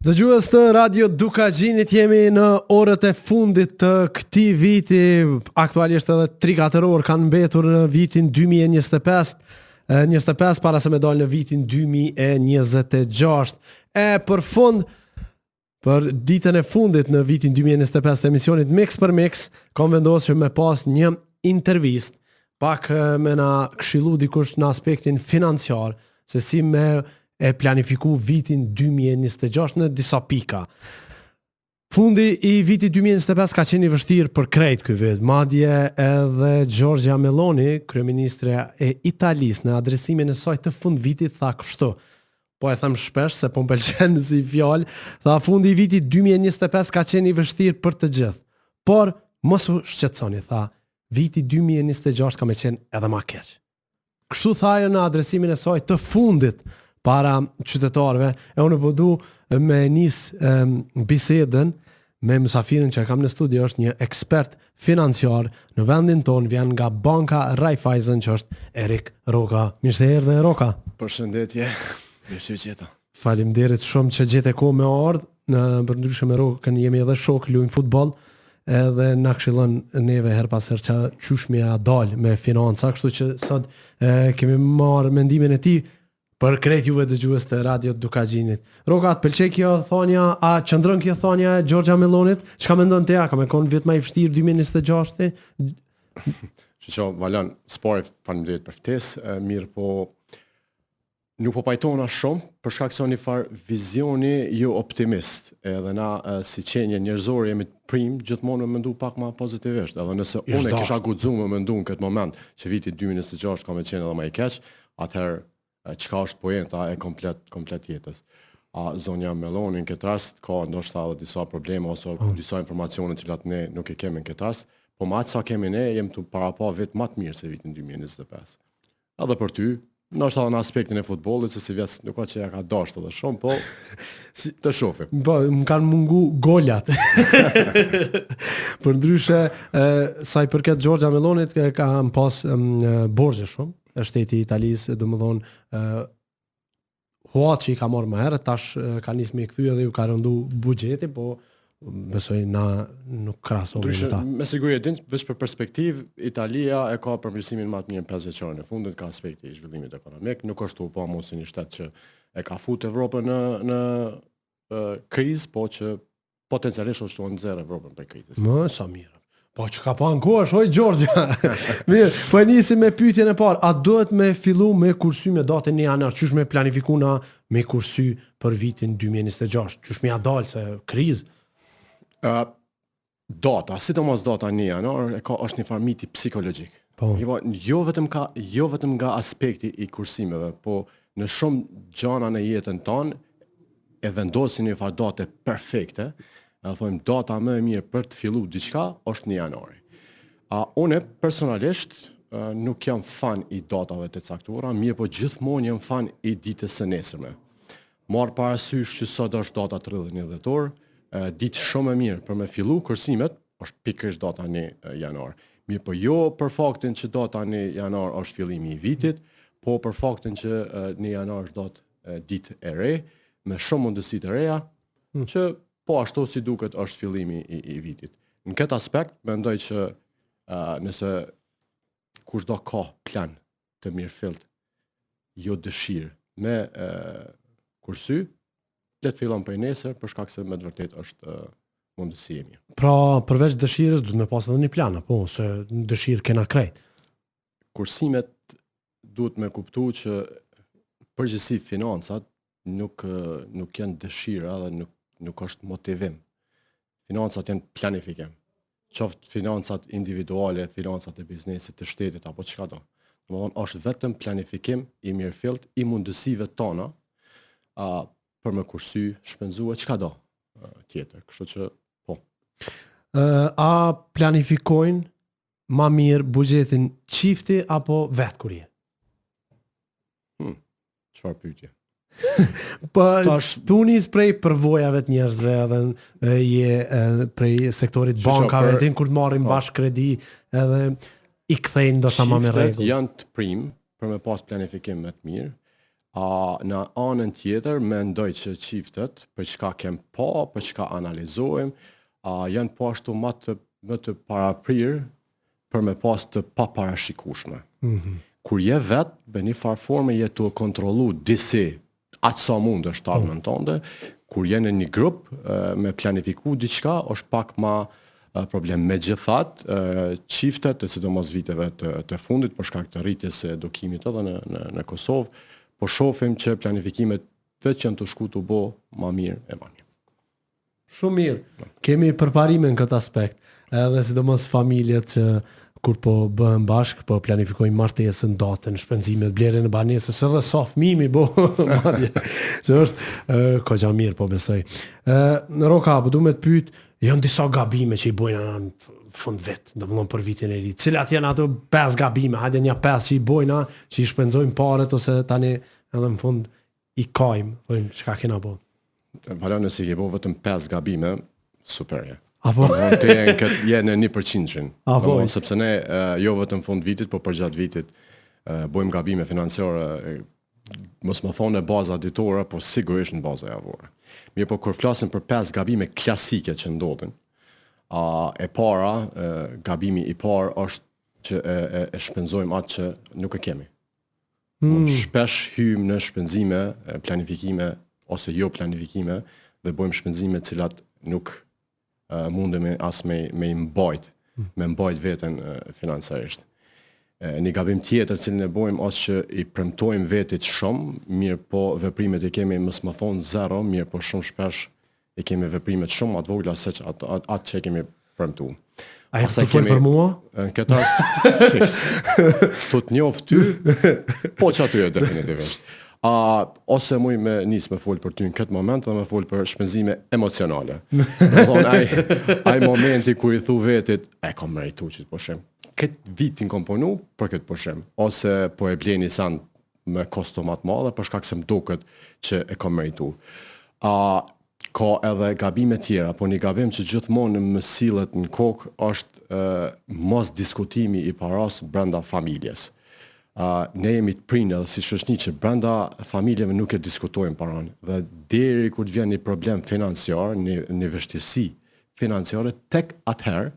Dëgjues të Radio Dukagjinit, jemi në orët e fundit të këtij viti. Aktualisht edhe 3-4 orë kanë mbetur në vitin 2025. 25 para se me dalë në vitin 2026. Për fund, për ditën e fundit në vitin 2025 të emisionit Mix për Mix, kam vendosur me pas një intervist, pak me na këshillu dikush në aspektin financiar, se si me e planifiku vitin 2026 në disa pika. Fundi i vitit 2025 ka qenë i vështirë për krejt ky vit. Madje edhe Giorgia Meloni, kryeministre e Italisë, në adresimin e saj të fund vitit tha kështu. Po e them shpesh se po m'pëlqen si fjalë, tha fundi i vitit 2025 ka qenë i vështirë për të gjithë. Por mos u shqetësoni, tha, viti 2026 ka më qenë edhe më keq. Kështu tha ajo në adresimin e saj të fundit para qytetarëve, e unë po du me nis bisedën me mësafirin që kam në studio, është një ekspert financiar në vendin ton, vjen nga Banka Raiffeisen, që është Erik Roka. Mirë se erdhe, Roka. Përshëndetje, mirë se gjeta. Faleminderit shumë që gjete kohë me ardh, në përndryshe me Rokën jemi edhe shok, luajmë futboll, edhe na këshillon neve her pas her që qysh me a dal me financa, kështu që sot kemi marrë mendimin e tij për krejt juve dëgjues të Radio Dukagjinit. Roka, të pëlqej kjo thonja, a qëndron kjo thonja e Giorgia Melonit? Çka mendon ti, ka me kon vit më i vështirë 2026? Që Valon, spore faleminderit për ftesë, mirë po nuk po pajtona shumë, për shkak se një farë vizioni jo optimist, edhe na si qenje njerëzore jemi prim, gjithmonë me mendu pak ma pozitivisht, edhe nëse unë e kisha guxuar me mendu në këtë moment që viti 2026 ka me qenë edhe më i keq, atëherë çka është poenta e komplet jetës. Zonja Meloni në këtë rast ka ndoshta edhe disa probleme ose disa informacione që ne nuk e kemi në këtë rast, po më atë sa kemi ne, jem të parapa vit më të mirë se vitin 2025. Edhe për ty, ndoshta në aspektin e futbollit, se si vjes nuk ka që ja ka dashur edhe shumë, po të shohim. Po, më kanë mungu golat. Përndryshe, sa i përket Giorgia Melonit, ka pas borxhe shumë. Shteti i Italisë, domethënë huat që i ka marrë më herët, tash ka nisë me kthye dhe ju ka rëndu buxheti, po besoj na nuk krahasohet me ta. Me siguri e din, veç për perspektivë, Italia e ka përmirësimin më të mirë në 5 vjeçarin e fundit, ka aspekti i zhvillimit ekonomik, nuk është u pa mos si një shtet që e ka futur Evropën në krizë, po që potencialisht është të nxjerrë Evropën prej krizës. Më sa mirë. Po që ka pa në kosh, oj Giorgia. Mirë, po e nisim me pyetjen e parë. A duhet me fillu me kursy me datën 1 janar? Qysh me planifiku na me kursy për vitin 2026? Qysh me ja dalë se krizë? Data, sidomos data 1 janar, është një farë miti psikologjik. Po. Jo vetëm nga aspekti i kursimeve, po në shumë gjana në jetën tonë e vendosin një farë date perfekte. E thojmë data më e mirë për të fillu diçka është 1 janari. Unë personalisht nuk jam fan i datave të caktuara, mirë po gjithmonë jam fan i ditës së nesërme. Marr parasysh që sot është data 31 dhjetor, ditë shumë e mirë për me fillu kursimet është pikërisht data 1 janar. Mirë po jo për faktin që data 1 janar është fillimi i vitit, po për faktin që 1 janar është ditë e re, me shumë mundësi të reja, që po ashtu si duket është fillimi i vitit. Në këtë aspekt, mendoj që nëse kushdo ka plan të mirëfillt, jo dëshirë me kursy, le të fillon prej nesër, për shkak se me të vërtet është mundësi e mirë. Pra, përveç dëshirës, duhet me pas edhe një plan, po, se dëshirë kena krejt. Kursimet duhet me kuptu që përgjithësi financat nuk janë dëshira dhe nuk është motivim. Financat janë planifikim. Qoftë financat individuale, financat e biznesit, të shtetit, apo çka do. Domethënë është vetëm planifikim i mirëfillt i mundësive tona për me kursy, shpenzue, çka do tjetër. Kështu që po. A planifikojnë ma mirë buxhetin çifti apo vetë kur je? Çfarë pyetje? Po tu nis prej përvojave të njerëzve edhe je prej sektorit bankave, din kur të marrin bashkë kredi edhe i kthejnë ndoshta më me rregull. Janë të prim për me pas planifikim më të mirë, Në anën tjetër, mendoj që çiftet, për çka kem pa, për çka analizojmë, janë po ashtu më të paraprirë për me pas të paparashikueshme. Kur je vetë, me një farë forme je të kontrollu disi atë sa mund është ardhmën tënde, kur je në një grup me planifiku diçka, është pak ma problem. Megjithatë, çiftet, sidomos viteve të fundit, për shkak të rritjes së edukimit edhe në Kosovë, po shohim që planifikimet vetë që janë të shku të bo ma mirë e ma mirë. Shumë mirë. Kemi përparime në këtë aspekt, edhe sidomos familjet që kur po bëhen bashkë, po planifikojnë martesën, datën, shpenzimet, blerjen e banesës, edhe sa fëmijë mi bo madje, që është kogja mirë, po besoj. Në Roka, po du me të pyet, janë disa gabime që i bojnë në fund vit, domethënë për vitin e ri. Cilat janë ato 5 gabime, hajde një 5 që i bojnë, që i shpenzojnë paret ose tani edhe në fund i kajmë, thojmë çka kena bo. Vala nëse i bo vetëm 5 gabime, super je. Apo? Te jenë 1%. Apo? Sepse ne jo vetëm fund vitit, po përgjatë vitit bojmë gabime financiare, mos më thonë në baza ditore, po sigurisht në baza javore. Mirë, po kur flasim për 5 gabime klasike që ndodhin, e para, gabimi i parë është që e shpenzojmë atë që nuk e kemi. Shpesh hymë në shpenzime, planifikime ose jo planifikime dhe bojmë shpenzime cilat nuk mundemi as me mbajt veten financarisht. Një gabim tjetër cilin e bojmë është që i premtojmë vetit shumë, mirë po veprimet i kemi mos më thonë 0, mirë po shumë shpesh i kemi veprimet shumë atë vogla se atë që e kemi premtu. A e të folë për mua? Në këtë rast fix. Tu të njoft ty, po që aty e definitivisht. Ose muj me nisë me folë për ty në këtë moment dhe me folë për shpenzime emocionale. Dhe thonë, aj momenti kur i thu vetit, kom meritu që të poshem. Këtë vitin kom punu për këtë poshem. Ose po e bleni san me kostomat madhe, për shkak se më duket që e kom meritu. Ka edhe gabime tjera, po një gabim që gjithmonë më sillet në kokë është mos diskutimi i paras brenda familjes. Ne jemi të prinë edhe si shoqni që brenda familjeve nuk e diskutojmë paran. Dhe deri kur të vjen një problem financiar, një vështirësi financiare, tek atëherë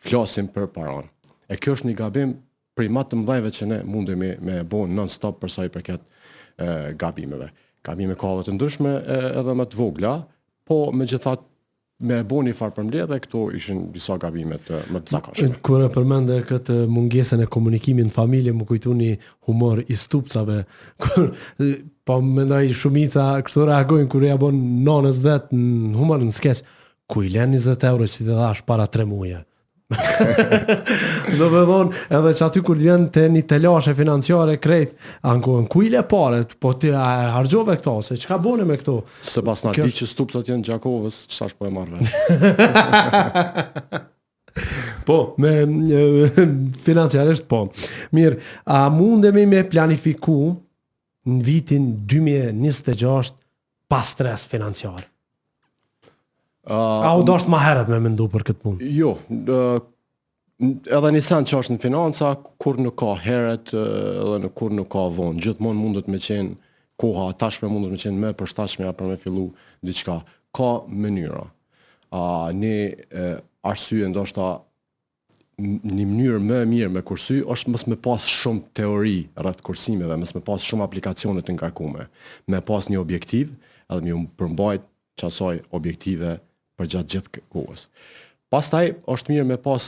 flasim për paran. E kjo është një gabim prej më të mëdhajve që ne mundemi me bo non-stop për sa i përket gabimeve. Gabime ka të ndryshme edhe më të vogla, po megjithatë me bo një farë përmbledhje, këto ishin disa gabimet më të zakonshme. Kur e përmende këtë mungesën e komunikimit në familje, më kujtu një humor i stupcave, po mendoj shumica kështu reagojnë kur ja bon nonës vet në humor në skeç, ku i len 20 euro që ti dhash para 3 muaje. Do me thonë, edhe që aty kur të vjen të një telashe financiare krejt, ankohen, ku i le pare, po ti hargjove këto, se që ka bone me këto? Se pas në di që stupcat jenë Gjakovës, që tash po e marrë vesh. Po, me financiarisht po. Mirë, a mundemi me planifiku në vitin 2026 pa stres financiar? A u dosht ma heret me mendu për këtë punë? Jo, edhe një sen që është në financa, kur nuk ka heret edhe kur nuk ka vonë. Gjithmonë mundet me qenë koha, tashme mundet me qenë me përshtatshme për me fillu diçka. Ka mënyra. Një arsye ndoshta një mënyrë më e mirë me kursy është mos me pas shumë teori rreth kursimeve, mos me pas shumë aplikacione të ngarkuara, me pas një objektiv edhe me përmbajt qasaj objektive për gjatë gjithë kohës. Pastaj është mirë me pas,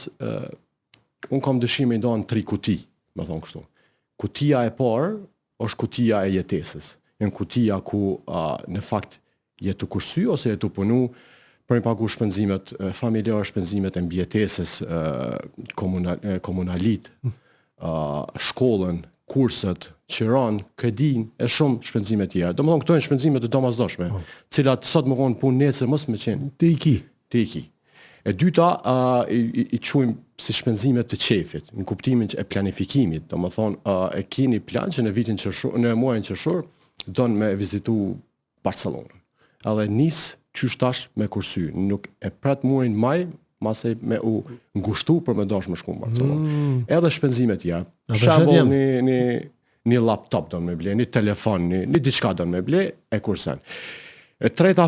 unë kam dëshime i ndonë 3 kuti, me thonë kështu. Kutia e parë është kutia e jetesës. Në kutia ku në fakt jetu kursy ose jetu punu për një pagu shpenzimet familjar, shpenzimet e mbjetesës, komunalit, shkollën, kurset, qiran, kredin, e shumë shpenzime tjera. Do më thonë, këto e në shpenzime të domazdoshme, cilat sot më konë punë nesër, mos me qenë. Të i ki. E dyta, i quim si shpenzime të qefit, në kuptimin e planifikimit. Do më thonë, e kini plan që në muajin qershor, donë me vizitu Barcelonën. Edhe nisë qyshtash me kursy. Nuk e pret muajin maj, mase me u ngushtu për me dash më shku në Barcelonë. Edhe shpenzimet ja. Shembull një laptop do me ble, një telefon, një diçka do me ble, e kursen. E treta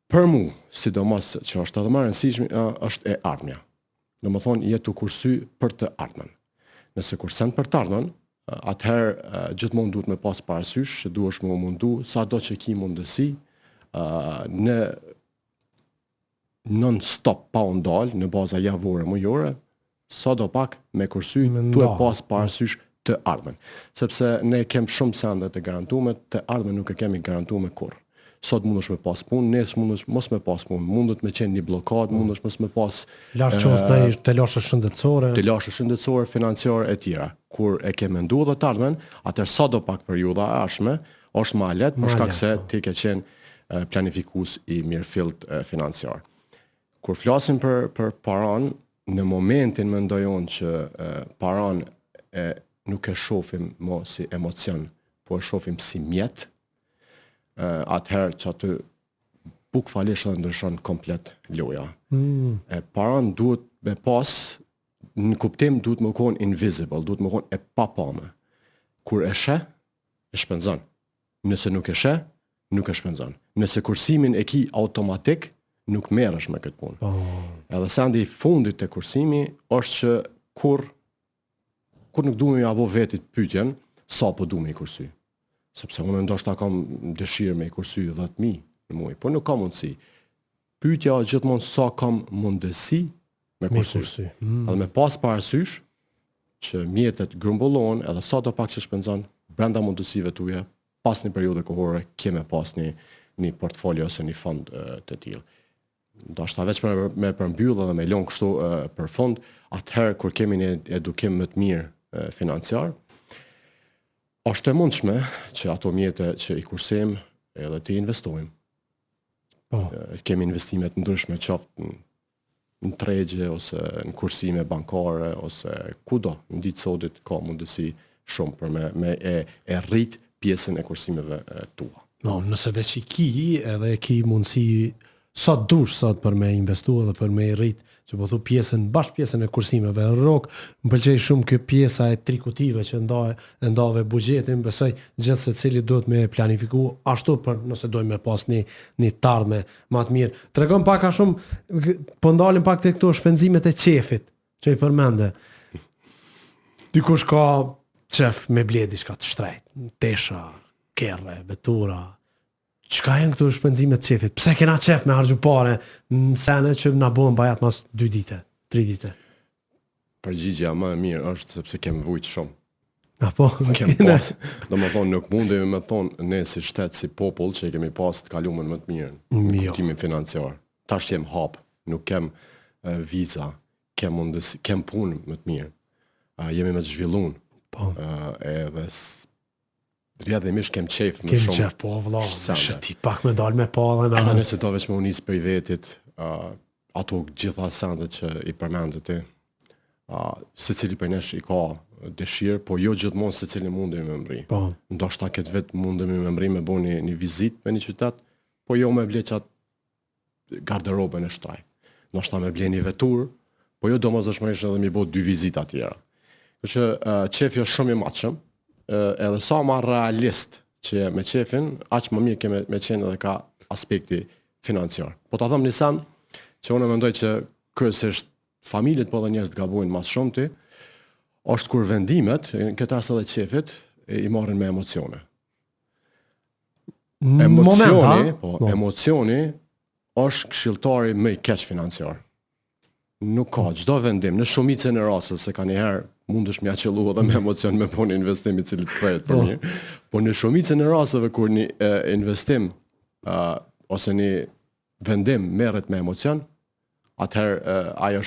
për mu, sidomos që është edhe më e rëndësishme, është e ardhmja. Do më thonë, jetu kursy për të ardhmen. Nëse kursen për të ardhmen, atëherë gjithmonë duhet me pas parasysh, që duhesh me mundu, sa do që ki mundësi, në non-stop pa ndalë, në baza javore mujore, sa do pak me kursy, tu e pas parasysh të ardhmen. Sepse ne kem shumë sende të garantume, të ardhmen nuk e kemi garantume kur. Sot mundesh me pas punë, nes mundesh mos me pas punë, mundet me qenë një blokad, mundesh mos me pas të lashë shëndetësore, financiare e tjera. Kur e ke menduar dhe të ardhmen, atëherë sa do pak periudha e ardhshme, është më lehtë për shkak se ti ke qenë planifikues i mirëfillt financiar. Kur flasim për paran, në momentin mendoj unë që paran nuk e shohim më si emocion, po e shohim si mjet, atëherë që aty bukfalisht edhe ndryshon komplet loja. Paran duhet me pas, në kuptim duhet më konë invisible, duhet më konë e papame. Kur e sheh, e shpenzon. Nëse nuk e sheh, nuk e shpenzon. Nëse kursimin e ki automatik, nuk merresh me këtë punë. Edhe sendi i fundit të kursimi është që kur nuk duhet ja bëj vetit pyetjen, sa po duhet me kursy. Sepse unë ndoshta kam dëshirë me kursy 10.000 në muaj, por nuk kam mundësi. Pyetja është gjithmonë sa kam mundësi me kursy. Edhe me pas parasysh që mjetet grumbullohen edhe sa do pak që shpenzon brenda mundësive tuaja, pas një periudhe kohore ke me pas një portfolio ose një fond të tillë. Ndoshta veç me përmbyll edhe me lënë kështu për fond, atëherë kur kemi një edukim më të mirë financiar, është e mundshme që ato mjete që i kursejmë edhe të investojmë. Kemi investimet ndryshme qoftë në tregje, ose në kursime bankare, ose kudo. Në ditë sotit ka mundësi shumë për me e rrit pjesën e kursimeve tua. Nëse veç i ki edhe ki mundësi sot dush sot për me investu edhe për me rrit, që po thu pjesën e kursimeve rrok, më pëlqej shumë kjo pjesa e trikutive që ndave buxhetin, besoj gjithë se cili duhet me planifiku ashtu për nëse dojmë me pas një tardhme më të mirë. Tregon pak a shumë, po ndalim pak të këto shpenzimet e qefit, që i përmende. Dikush ka qef me ble diçka të shtrejt, tesha, kerre, vetura. Çka janë këto shpenzimet të qefit? Pse kena qef me harxhu pare në sene që na bëhen bajat mas 2 dite, 3 dite? Përgjigjja më e mirë është sepse kem vujt shumë. Apo? Kem pas. Do më thonë, nuk mundemi me thonë ne si shtet, si popull që kemi pas të kalumen më të mirë në kuptimin financiar. Tash jem hap, nuk kem viza, kem punë më të mirë. Jemi me të zhvillun. Edhe rrjedhimisht kem qef më shumë. Kem qef, po, vëlla, shëtit pak me dal me pa dhe në... Nëse do veç me unis për i vetit, ato gjitha sendet që i përmendet ti, se cili për nesh i ka dëshirë, po jo gjithmonë se cili mundemi me mri. Ndoshta këtë vetë mundemi me mri me bo një vizit me një qytet, po jo me ble qatë garderobe në shtraj. Ndoshta me ble një vetur, po jo do mos dëshmërish edhe mi bo 2 vizita tjera. Që qefi është shumë i matshëm, edhe sa ma realist që me qefin, aq më mirë ke me qenë edhe ka aspekti financiar. Po ta thëmë një sen, që unë mendoj që kryesisht familjet po dhe njerëz të gabojnë mas shumë ti, është kur vendimet, në këtë rast edhe qefit, i marrin me emocione. Emocioni është këshilltari më i keq financiar. Nuk ka çdo vendim, në shumicën e rasteve se ka njëherë mundesh mja qëllu edhe me emocion me po një investim i cili të kthehet për mirë. Po në shumicën e rasteve kur një investim ose një vendim merret me emocion, atëherë ajo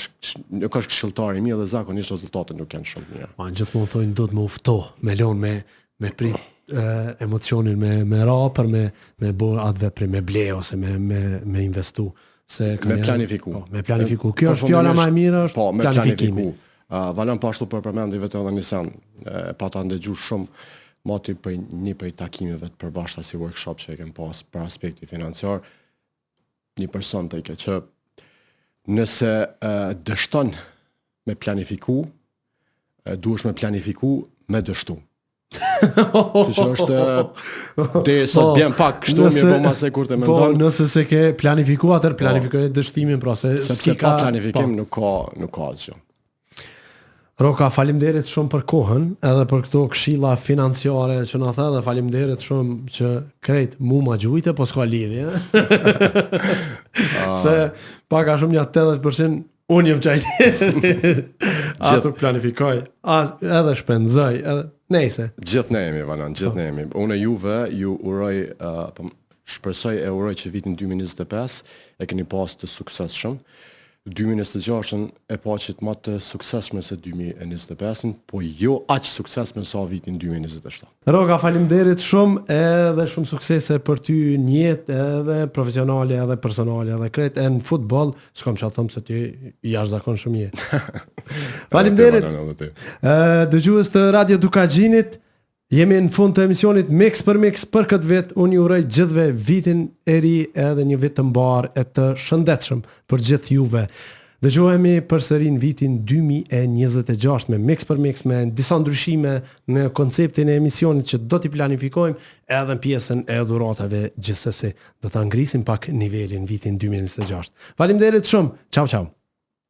nuk është këshilltar i mirë dhe zakonisht rezultatet nuk janë shumë mirë. Gjithmonë thonë duhet më ufto, me lënë me prit emocionin me ra për me bë atë veprim, me ble ose me investu. Me planifiku. Me planifiku. Kjo është fjala më e mirë, është planifikimi. Valon po ashtu për përmendi vetë edhe një sen, pa ta ndëgju shumë moti për një për takimeve të përbashkëta si workshop që e kem pas për aspekti financiar, një person të ike që nëse dështon me planifiku, duhesh me planifiku me dështu. Që është te sot bjen pak kështu mirë po mase kur të Po, mendon. nëse se ke planifikuar, atër planifikoj dështimin, pra se Sepse pa planifikim nuk ka asgjë. Roka, faleminderit shumë për kohën, edhe për këto këshilla financiare që na the, dhe faleminderit shumë që krejt mu ma gjujte, po s'ka lidhje. Se paka shumë një 80% unë jam qaj as nuk planifikoj, edhe shpenzoj, edhe nejse. Gjithë ne jemi, Vanan, gjithë ne jemi. Unë juve ju uroj, shpresoj e uroj që vitin 2025 e keni pas të suksesshëm. 2026 e paqet më të suksesshme se 2025, po jo aq suksesshme sa vitin 2027. Roka, faleminderit shumë, edhe shumë suksese për ty në jetë, edhe profesionale, edhe personale, edhe krejt, e në futboll, s'kam që thëmë se ti jashtëzakonshëm je. Faleminderit. Dëgjues të Radio Dukagjinit, jemi në fund të emisionit Mix për Mix për këtë vit. Unë ju uroj gjithëve vitin e ri edhe një vit të mbar e të shëndetshëm për gjithë juve. Dëgjohemi përsëri në vitin 2026 me Mix për Mix, me disa ndryshime në konceptin e emisionit që do t'i planifikojmë, edhe në pjesën e dhuratave gjithsesi. Do ta ngrisim pak nivelin vitin 2026. Faleminderit shumë. Ciao ciao.